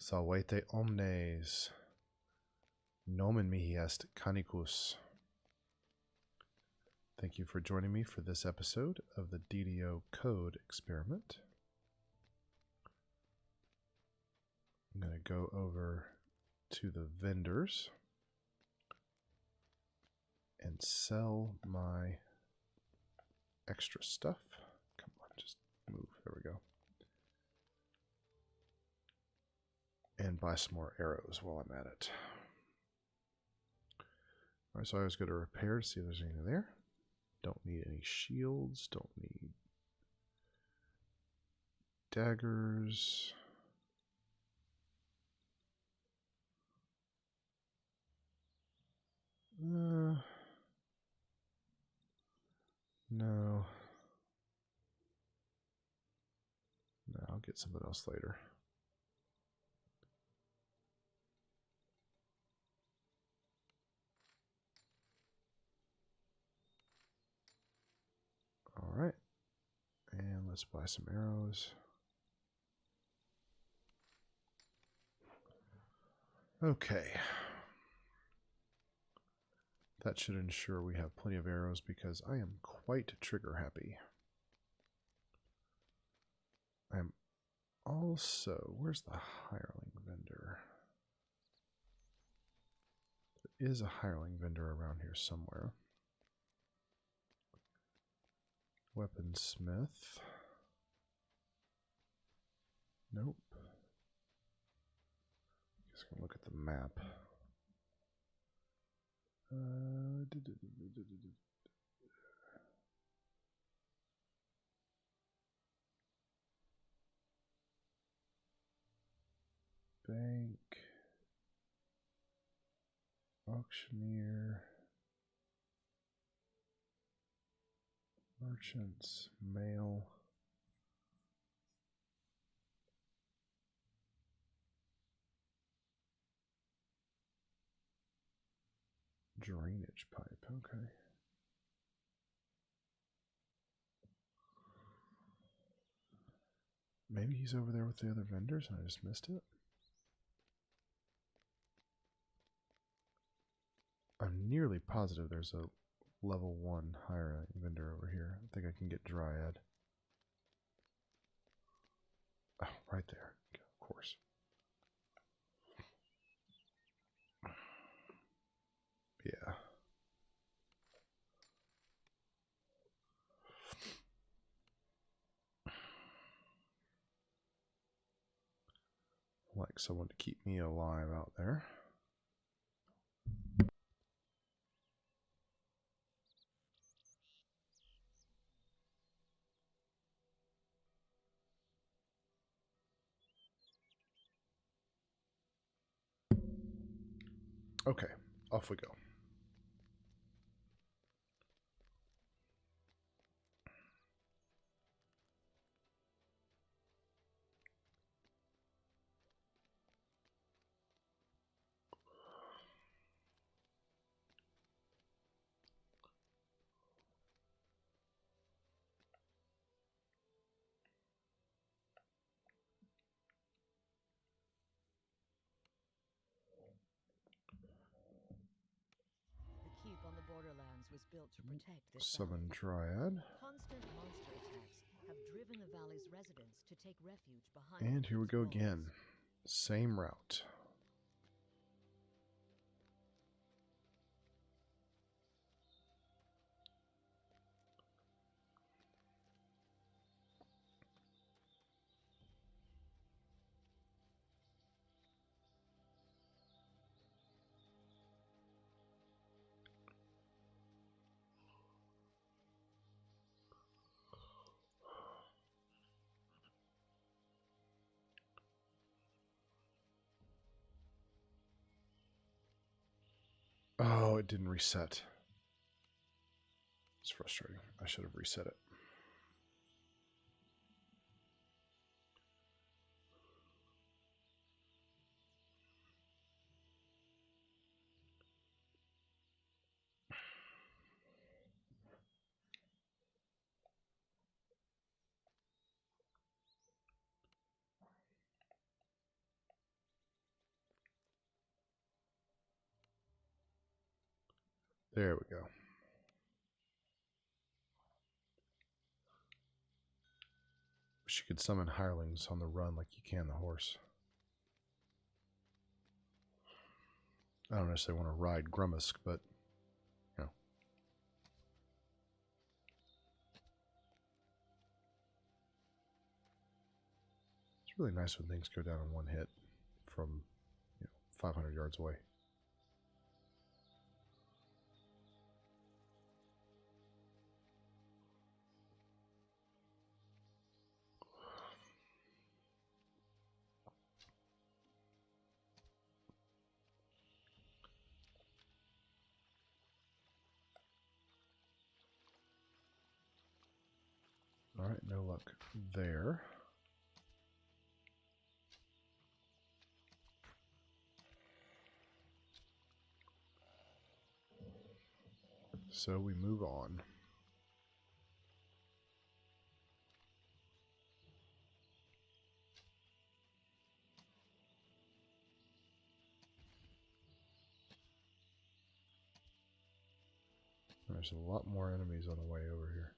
Salvete omnes. Nomen mihi est Caniculus. Thank you for joining me for this episode of the DDO code experiment. I'm going to go over to the vendors and sell my extra stuff. Come on, just move. There we go. And buy some more arrows while I'm at it. Alright, so I always go to repair to see if there's anything there. Don't need any shields. Don't need daggers. No. No, I'll get something else later. All right, and let's buy some arrows. Okay. That should ensure we have plenty of arrows because I am quite trigger happy. I'm also, where's the hireling vendor? There is a hireling vendor around here somewhere. Weaponsmith. Nope. Just gonna look at the map. Bank, auctioneer, merchants, mail, drainage pipe. Okay. Maybe he's over there with the other vendors and I just missed it. I'm nearly positive there's a level 1 hiring vendor over here. I think I can get Dryad. Oh, right there. Okay, of course. Yeah. I'd like someone to keep me alive out there. Okay, off we go. On the borderlands was built to protect this Summon valley. Dryad. Constant monster attacks have driven the valley's residents to take refuge behind. And here we go walls. again. Same route. Oh, it didn't reset. It's frustrating. I should have reset it. There we go. Wish you could summon hirelings on the run like you can the horse. I don't necessarily want to ride Grummusk, but, you know. It's really nice when things go down in one hit from, 500 yards away. All right, no luck there. So we move on. There's a lot more enemies on the way over here.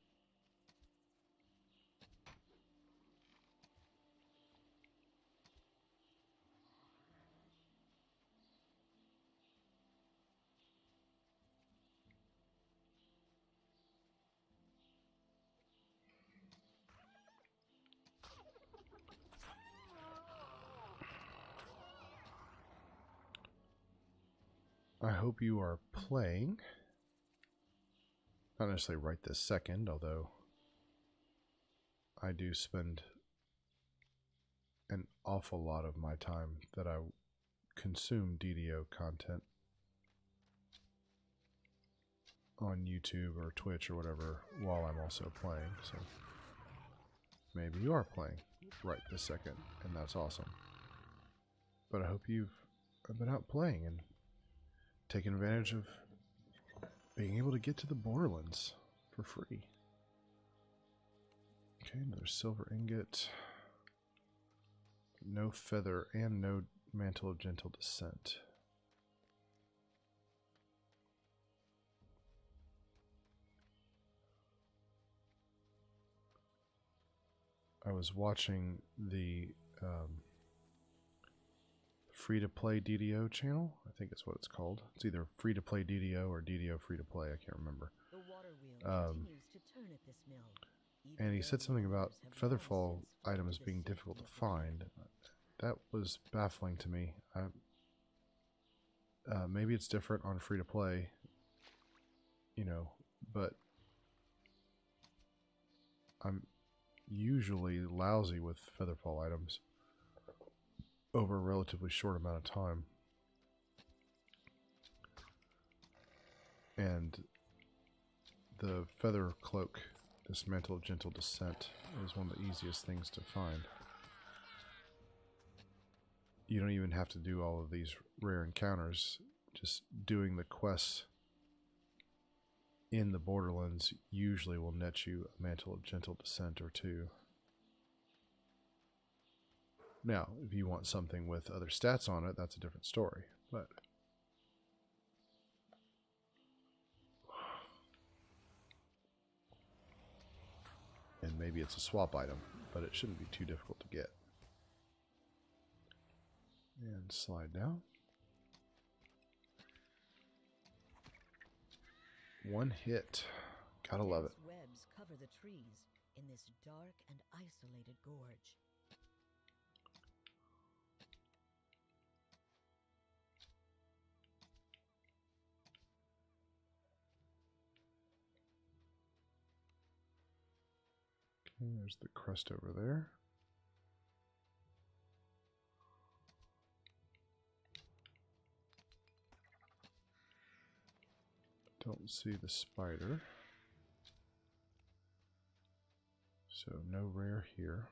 I hope you are playing. Not necessarily right this second, although I do spend an awful lot of my time that I consume DDO content on YouTube or Twitch or whatever while I'm also playing. So maybe you are playing right this second, and that's awesome. But I hope you've been out playing and taking advantage of being able to get to the Borderlands for free. Okay, another silver ingot. No feather and no mantle of gentle descent. I was watching the free-to-play DDO channel. I think it's what it's called. It's either free-to-play DDO or DDO free-to-play. I can't remember. The water wheel continues to turn at this mill. And he said something about Featherfall items being difficult to find. That was baffling to me. Maybe it's different on free-to-play, but I'm usually lousy with Featherfall items over a relatively short amount of time. And the Feather Cloak, this Mantle of Gentle Descent, is one of the easiest things to find. You don't even have to do all of these rare encounters. Just doing the quests in the Borderlands usually will net you a Mantle of Gentle Descent or two. Now, if you want something with other stats on it, that's a different story. But and maybe it's a swap item, but it shouldn't be too difficult to get. And slide down. One hit. Gotta love it. Webs cover the trees in this dark and isolated gorge. Okay, there's the crest over there. Don't see the spider. So no rare here.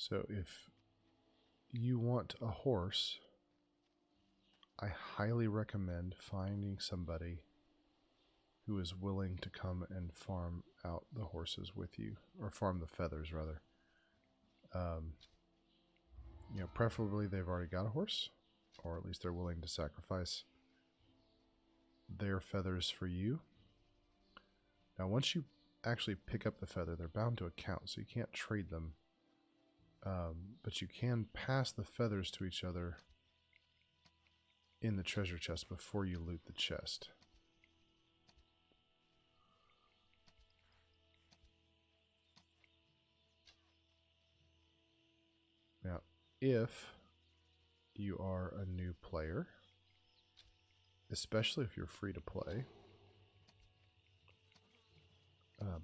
So if you want a horse, I highly recommend finding somebody who is willing to come and farm out the horses with you, or farm the feathers rather. You know, preferably they've already got a horse, or at least they're willing to sacrifice their feathers for you. Now, once you actually pick up the feather, they're bound to a count, so you can't trade them. But you can pass the feathers to each other in the treasure chest before you loot the chest. Now, if you are a new player, especially if you're free to play,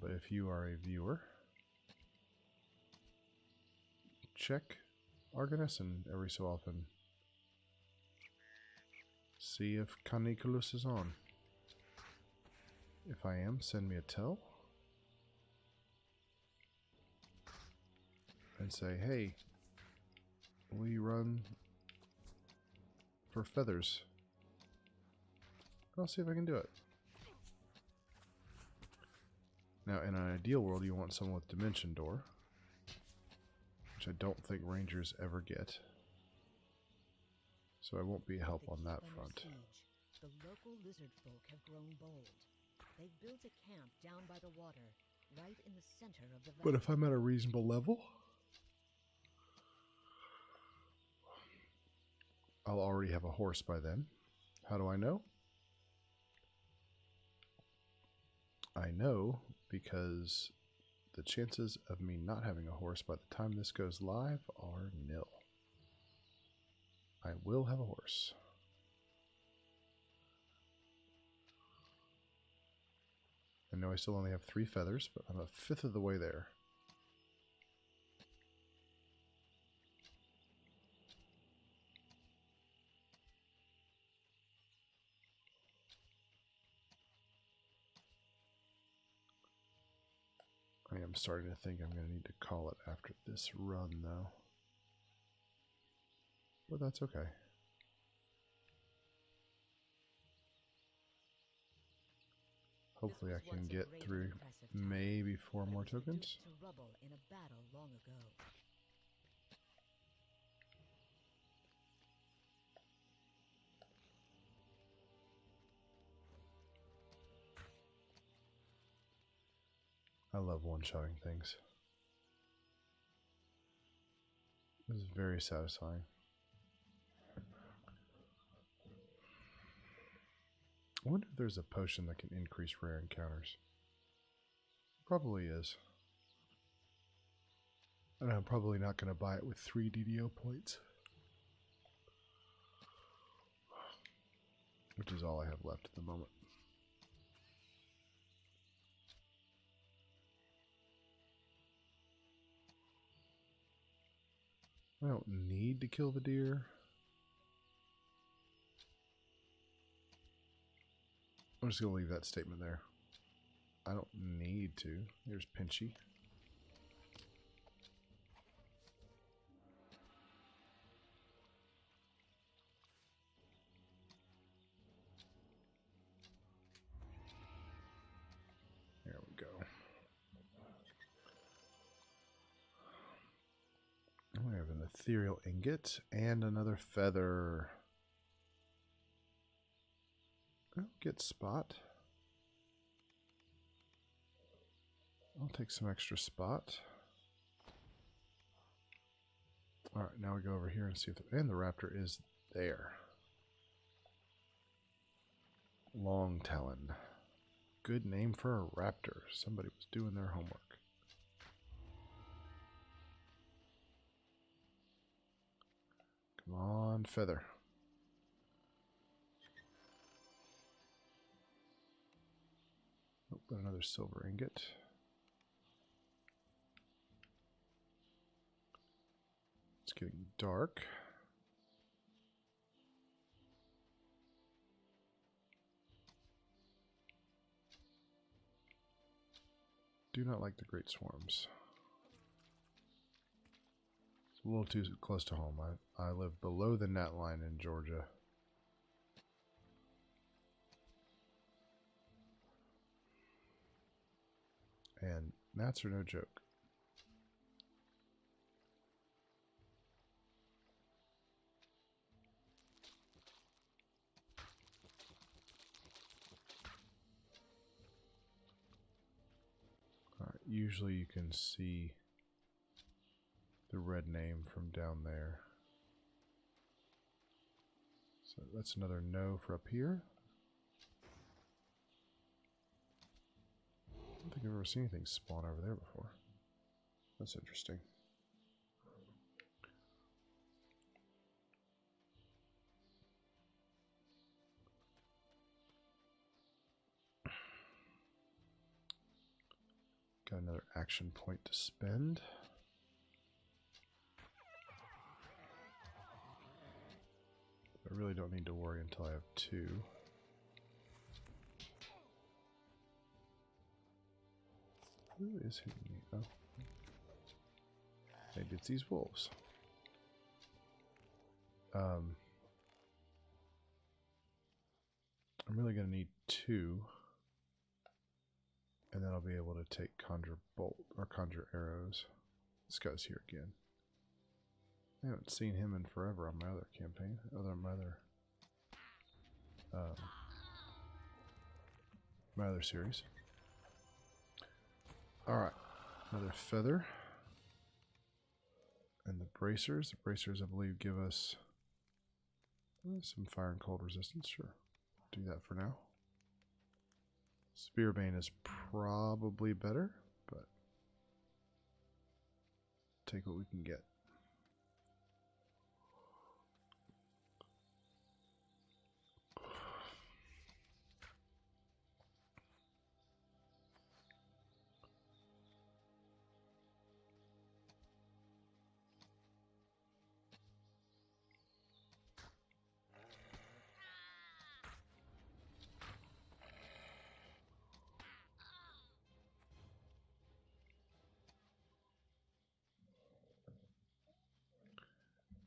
but if you are a viewer, check Argonus and every so often see if Caniculus is on. If I am, send me a tell and say, hey, will you run for feathers? I'll see if I can do it. Now, in an ideal world, you want someone with Dimension Door, which I don't think Rangers ever get. So I won't be a help on that front. The local lizard folk have grown bold. They've built a camp down by the water, right in the center of the valley. But if I'm at a reasonable level, I'll already have a horse by then. How do I know? I know because the chances of me not having a horse by the time this goes live are nil. I will have a horse. I know I still only have 3 feathers, but I'm a fifth of the way there. I am starting to think I'm going to need to call it after this run, though. But that's okay. Hopefully I can get through maybe 4 more tokens. To rubble in a battle long ago. I love one-shotting things. This is very satisfying. I wonder if there's a potion that can increase rare encounters. Probably is. And I'm probably not going to buy it with 3 DDO points. Which is all I have left at the moment. I don't need to kill the deer. I'm just going to leave that statement there. I don't need to. There's Pinchy. There we go. We have an ethereal ingot and another feather. Oh, get spot. I'll take some extra spot. Alright, now we go over here and see if and the raptor is there. Long Talon. Good name for a raptor. Somebody was doing their homework. Come on, feather. Oh, but another silver ingot. It's getting dark. Do not like the great swarms. a little too close to home. I live below the net line in Georgia. And gnats are no joke. Alright, usually you can see the red name from down there. So that's another no for up here. I don't think I've ever seen anything spawn over there before. That's interesting. Got another action point to spend. I really don't need to worry until I have 2. Who is hitting me? Oh. Maybe it's these wolves. I'm really going to need 2. And then I'll be able to take conjure bolt or conjure arrows. This guy's here again. I haven't seen him in forever on my other campaign, my other series. All right, another feather, and the bracers. The bracers, I believe, give us some fire and cold resistance. Sure, do that for now. Spearbane is probably better, but take what we can get.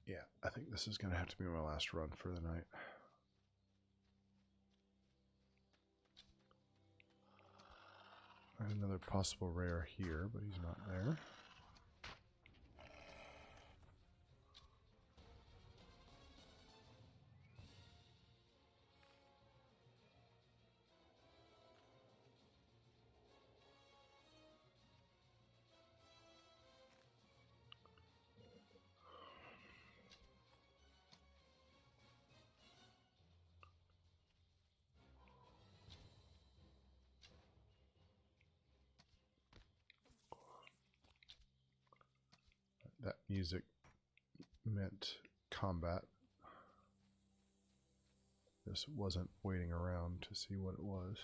Yeah, I think this is going to have to be my last run for the night. Another possible rare here, but he's not there. That music meant combat. This wasn't waiting around to see what it was.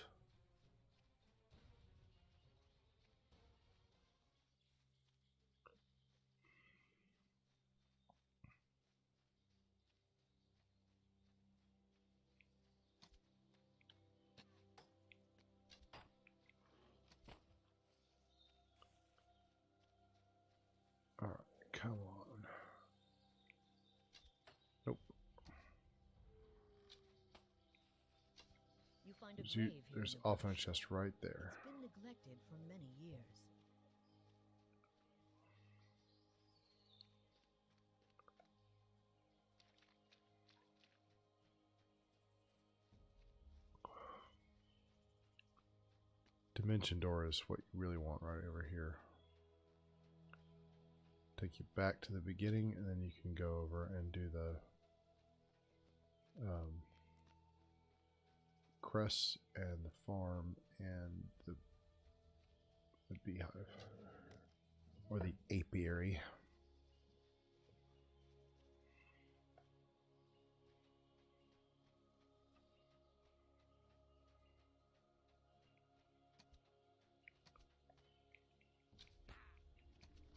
All right, come on. Nope. You find a grave here. There's often a chest right there. It's been neglected for many years. Dimension door is what you really want right over here. Take you back to the beginning, and then you can go over and do the crests and the farm and the beehive or the apiary.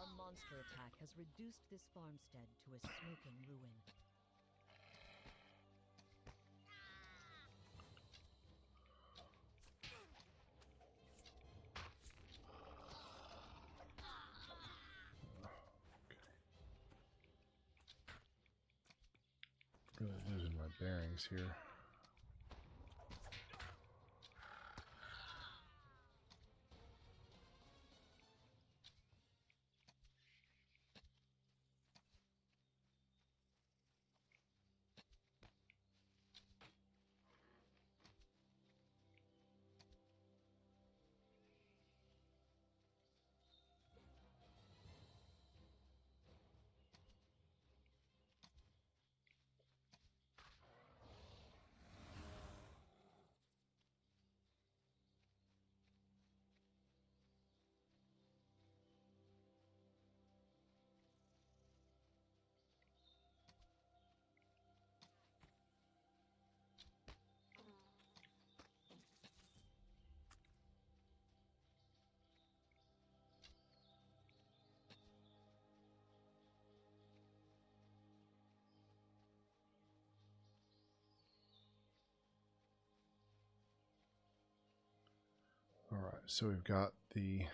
A monster attack has reduced this farmstead to a smoking ruin. bearings here. Alright, so we've got the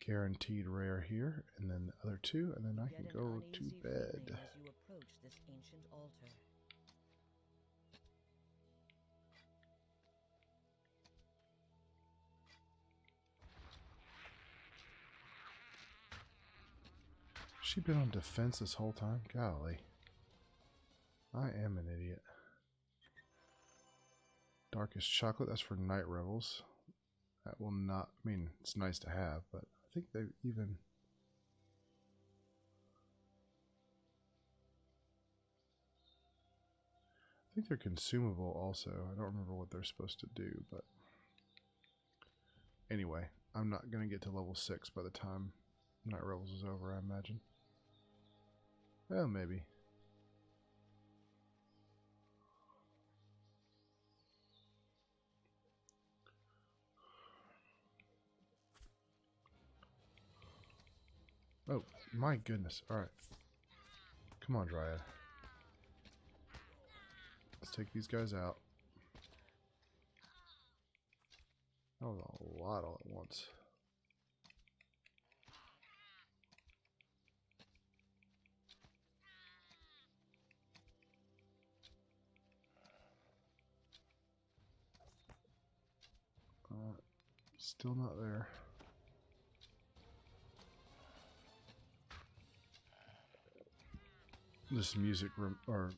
guaranteed rare here, and then the other two, and then I can go to bed. As you approach this ancient altar. She been on defense this whole time? Golly. I am an idiot. Darkest chocolate, that's for night revels. That will not, I mean, it's nice to have, but I think they even... I think they're consumable also. I don't remember what they're supposed to do, but... Anyway, I'm not going to get to level 6 by the time Night Revels is over, I imagine. Well, maybe. Oh, my goodness. Alright. Come on, Dryad. Let's take these guys out. That was a lot all at once. Still not there. This music, or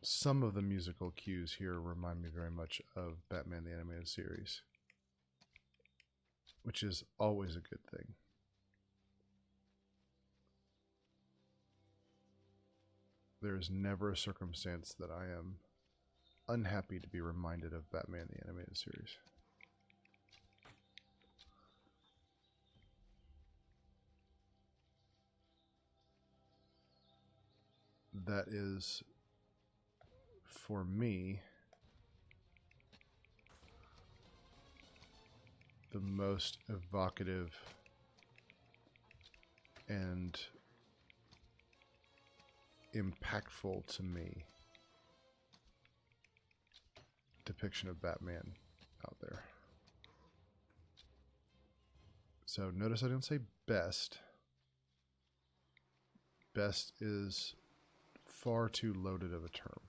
some of the musical cues here remind me very much of Batman the Animated Series, which is always a good thing. There is never a circumstance that I am unhappy to be reminded of Batman the Animated Series. That is, for me, the most evocative and impactful to me depiction of Batman out there. So notice I didn't say best. Best is far too loaded of a term.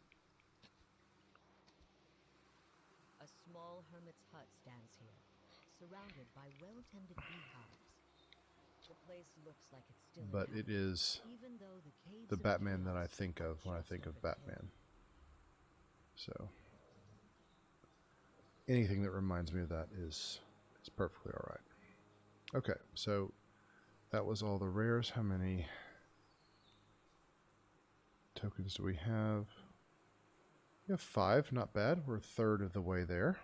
A small hermit's hut stands here, surrounded by well-tended beehives. The place looks like it's still But it is even though the caves the of Batman that I chaos think of when I think of shelter it Batman. So anything that reminds me of that is perfectly all right. Okay, so that was all the rares. How many tokens do we have? We have 5, not bad. We're a third of the way there.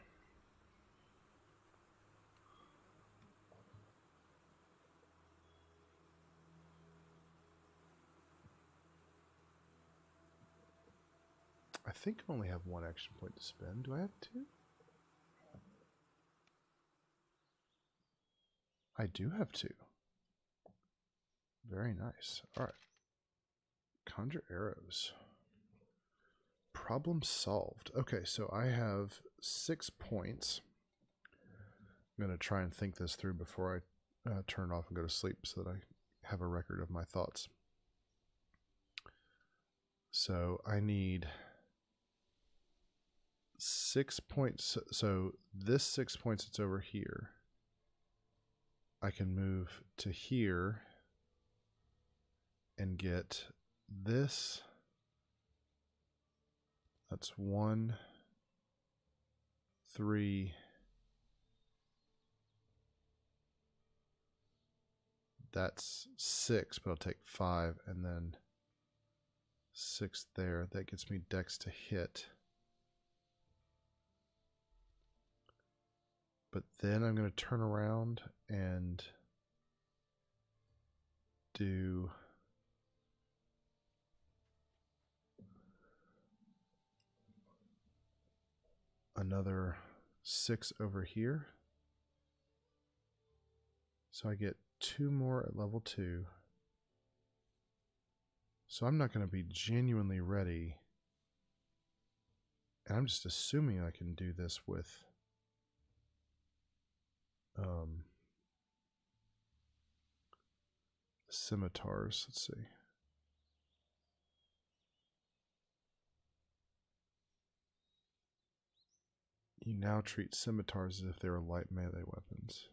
I think I only have 1 action point to spend. Do I have 2? I do have 2. Very nice. All right. Conjure arrows. Problem solved. Okay, so I have 6 points. I'm going to try and think this through before I turn off and go to sleep so that I have a record of my thoughts. So I need 6 points. So this 6 points that's over here, I can move to here and get this. That's 1, 3. That's 6, but I'll take 5 and then 6 there. That gets me dex to hit. But then I'm going to turn around and do another 6 over here. So I get 2 more at level 2. So I'm not going to be genuinely ready. And I'm just assuming I can do this with scimitars. Let's see. You now treat scimitars as if they were light melee weapons.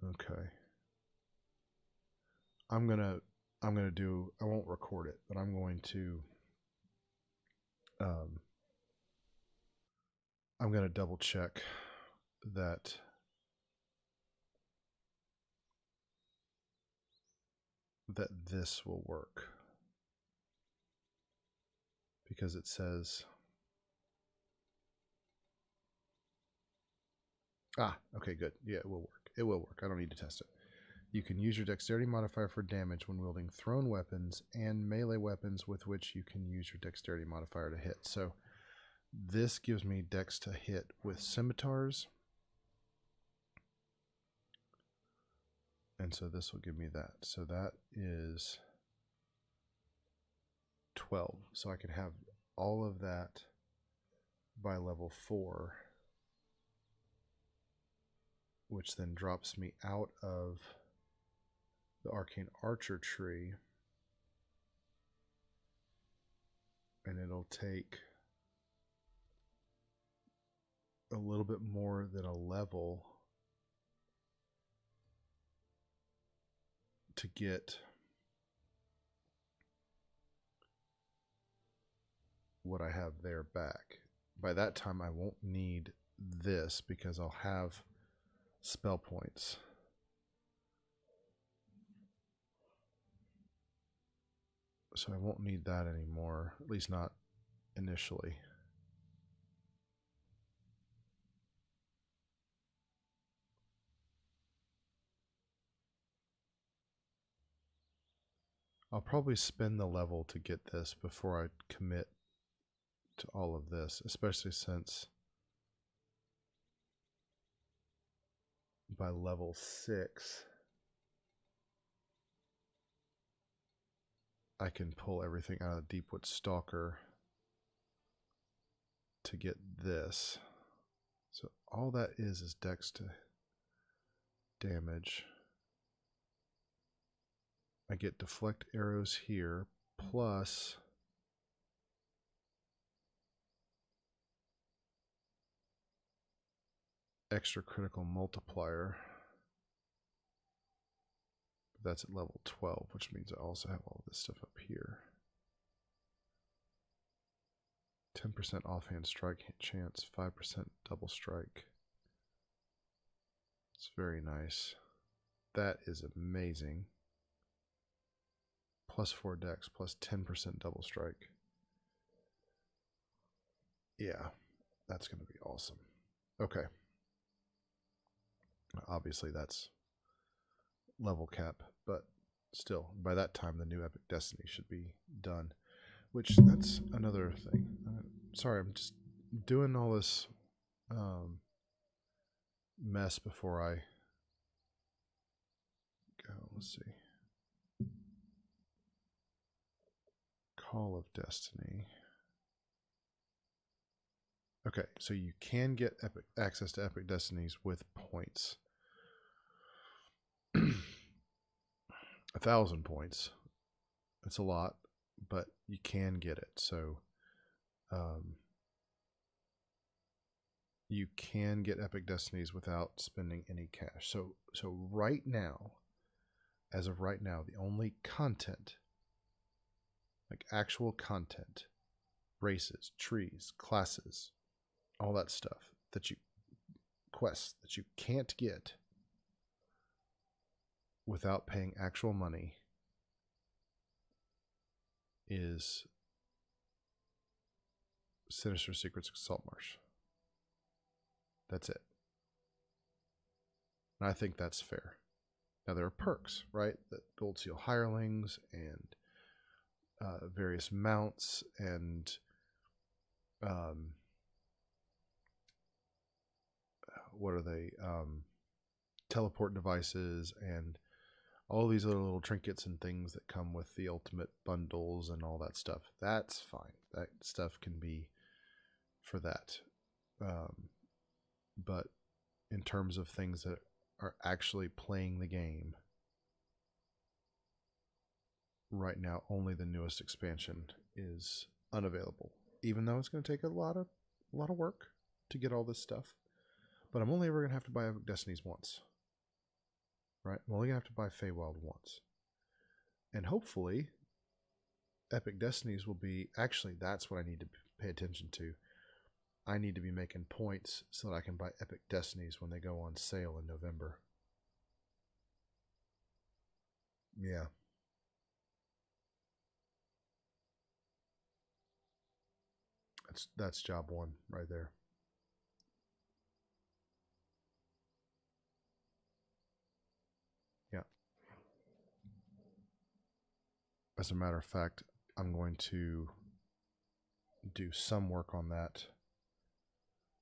Okay. I'm gonna do, I won't record it, but I'm going to I'm gonna double check that this will work, because it says, okay, good. Yeah, it will work. It will work. I don't need to test it. You can use your dexterity modifier for damage when wielding thrown weapons and melee weapons with which you can use your dexterity modifier to hit. So this gives me dex to hit with scimitars. And so this will give me that. So that is 12. So I can have all of that by level 4, which then drops me out of the Arcane Archer tree, and it'll take a little bit more than a level to get what I have there back. By that time I won't need this because I'll have spell points. So I won't need that anymore, at least not initially. I'll probably spend the level to get this before I commit to all of this, especially since by level 6 I can pull everything out of Deepwood Stalker to get this. So all that is dex to damage. I get deflect arrows here, plus extra critical multiplier. That's at level 12, which means I also have all this stuff up here. 10% offhand strike chance, 5% double strike. It's very nice. That is amazing. Plus 4 dex, plus 10% double strike. Yeah, that's going to be awesome. Okay. Obviously, that's level cap, but still, by that time, the new Epic Destiny should be done. Which, that's another thing. Sorry, I'm just doing all this mess before I go. Let's see. Call of Destiny. Okay, so you can get access to Epic Destinies with points. 1,000 points. It's a lot, but you can get it. So you can get Epic Destinies without spending any cash. So right now, as of right now, the only content, like actual content, races, trees, classes, all that stuff that you quests that you can't get without paying actual money is Sinister Secrets of Saltmarsh. That's it. And I think that's fair. Now there are perks, right? The Gold Seal Hirelings and various mounts and what are they? Teleport devices and all these other little trinkets and things that come with the ultimate bundles and all that stuff. That's fine. That stuff can be for that. But in terms of things that are actually playing the game, right now only the newest expansion is unavailable. Even though it's going to take a lot of work to get all this stuff. But I'm only ever going to have to buy Epic Destinies once. Right? I'm only going to have to buy Feywild once. And hopefully, Epic Destinies will be... Actually, that's what I need to pay attention to. I need to be making points so that I can buy Epic Destinies when they go on sale in November. Yeah. That's job one right there. Yeah. As a matter of fact, I'm going to do some work on that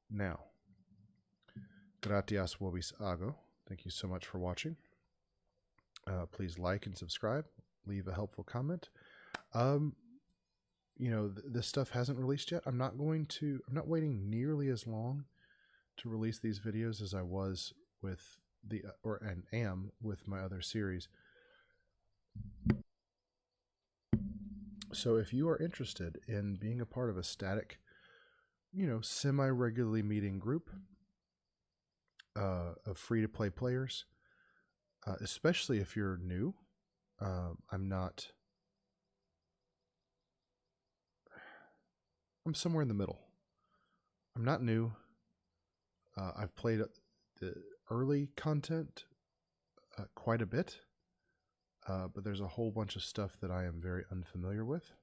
now. Gratias vobis ago. Thank you so much for watching. Please like and subscribe. Leave a helpful comment. You know, this stuff hasn't released yet. I'm not waiting nearly as long to release these videos as I was with and am with my other series. So if you are interested in being a part of a static, you know, semi-regularly meeting group of free-to-play players, especially if you're new, I'm somewhere in the middle. I'm not new. I've played the early content quite a bit, but there's a whole bunch of stuff that I am very unfamiliar with.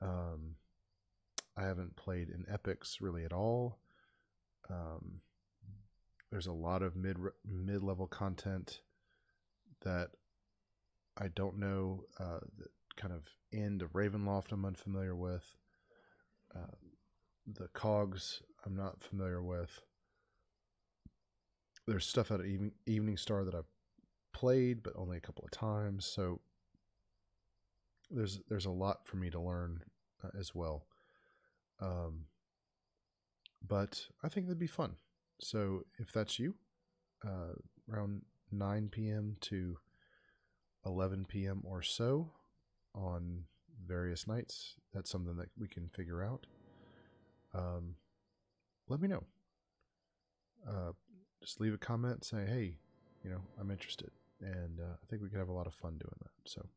I haven't played in epics really at all. There's a lot of mid-level content that I don't know. The kind of end of Ravenloft I'm unfamiliar with. The cogs I'm not familiar with. There's stuff out of Evening Star that I've played, but only a couple of times. So there's a lot for me to learn as well. But I think that'd be fun. So if that's you, around 9 p.m. to 11 p.m. or so on various nights, that's something that we can figure out. Let me know. Just leave a comment, say, hey, you know, I'm interested. And I think we could have a lot of fun doing that. So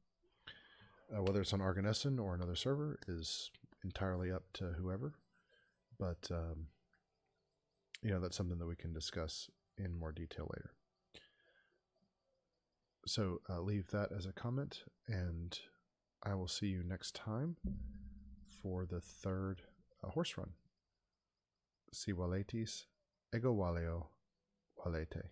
whether it's on Arganesson or another server is entirely up to whoever. But, you know, that's something that we can discuss in more detail later. So leave that as a comment, and I will see you next time for the third horse run. Si valetis, ego valeo valete.